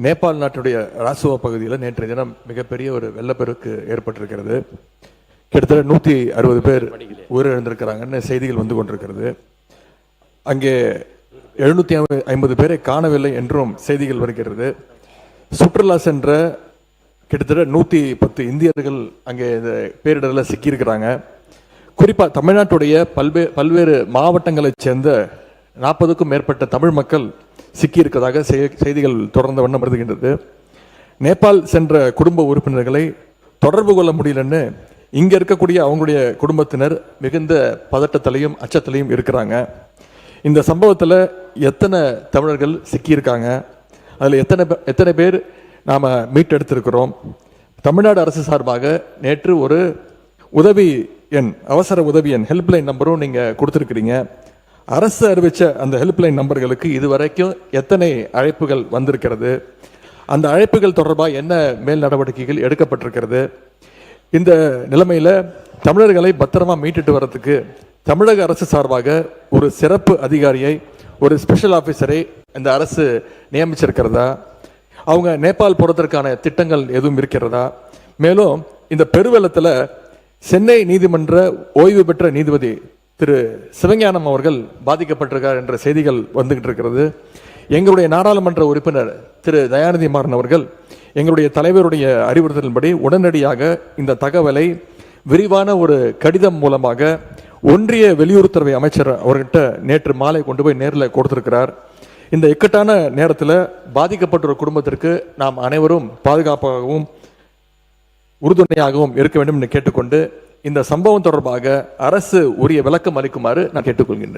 நேபாள் நாட்டுடைய ராசுவா பகுதியில் நேற்றைய தினம் மிகப்பெரிய ஒரு வெள்ளப்பெருக்கு ஏற்பட்டிருக்கிறது. கிட்டத்தட்ட 160 பேர் உயிரிழந்திருக்கிறாங்கன்னு செய்திகள் வந்து கொண்டிருக்கிறது. அங்கே 750 பேரை காணவில்லை என்றும் செய்திகள் வருகிறது. சுற்றுலா சென்ற கிட்டத்தட்ட 110 இந்தியர்கள் அங்கே இந்த பேரிடரில் சிக்கியிருக்கிறாங்க. குறிப்பாக தமிழ்நாட்டுடைய பல்வேறு மாவட்டங்களைச் சேர்ந்த 40க்கும் மேற்பட்ட தமிழ் மக்கள் சிக்கியிருக்கிறதாக செய்திகள் தொடர்ந்த வண்ணம் வருகின்றது. நேபாள் சென்ற குடும்ப உறுப்பினர்களை தொடர்பு கொள்ள முடியலன்னு இங்க இருக்கக்கூடிய அவங்களுடைய குடும்பத்தினர் மிகுந்த பதட்டத்திலையும் அச்சத்திலையும் இருக்கிறாங்க. இந்த சம்பவத்தில் எத்தனை தமிழர்கள் சிக்கியிருக்காங்க, அதில் எத்தனை பேர் நாம் மீட்டெடுத்திருக்கிறோம். தமிழ்நாடு அரசு சார்பாக நேற்று ஒரு உதவி எண், அவசர உதவி எண், ஹெல்ப்லைன் நம்பரும் நீங்கள் கொடுத்துருக்கிறீங்க. அரசு அறிவித்த அந்த ஹெல்ப்லைன் நம்பர்களுக்கு இதுவரைக்கும் எத்தனை அழைப்புகள் வந்திருக்கிறது, அந்த அழைப்புகள் தொடர்பாக என்ன மேல் நடவடிக்கைகள் எடுக்கப்பட்டிருக்கிறது. இந்த நிலைமையில் தமிழர்களை பத்திரமா மீட்டுட்டு வர்றதுக்கு தமிழக அரசு சார்பாக ஒரு சிறப்பு அதிகாரியை, ஒரு ஸ்பெஷல் ஆஃபீஸரை இந்த அரசு நியமிச்சிருக்கிறதா, அவங்க நேபாள் போகிறதற்கான திட்டங்கள் எதுவும் இருக்கிறதா, மேலும் இந்த பெருவெள்ளத்தில் சென்னை நீதிமன்ற ஓய்வு பெற்ற நீதிபதி திரு சிவஞானம் அவர்கள் பாதிக்கப்பட்டிருக்கார் என்ற செய்திகள் வந்துகிட்டு இருக்கிறது. எங்களுடைய நாடாளுமன்ற உறுப்பினர் திரு தயாநிதி மாறன் அவர்கள் எங்களுடைய தலைவருடைய அறிவுறுத்தலின்படி உடனடியாக இந்த தகவலை விரிவான ஒரு கடிதம் மூலமாக ஒன்றிய வெளியுறவுத்துறை அமைச்சர் அவர்கிட்ட நேற்று மாலை கொண்டு போய் நேரில் கொடுத்திருக்கிறார். இந்த இக்கட்டான நேரத்தில் பாதிக்கப்பட்ட குடும்பத்திற்கு நாம் அனைவரும் பாதுகாப்பாகவும் உறுதுணையாகவும் இருக்க வேண்டும் என்று கேட்டுக்கொண்டு இந்த சம்பவம் தொடர்பாக அரசு உரிய விளக்கம் அளிக்குமாறு நான் கேட்டுக்கொள்கின்றேன்.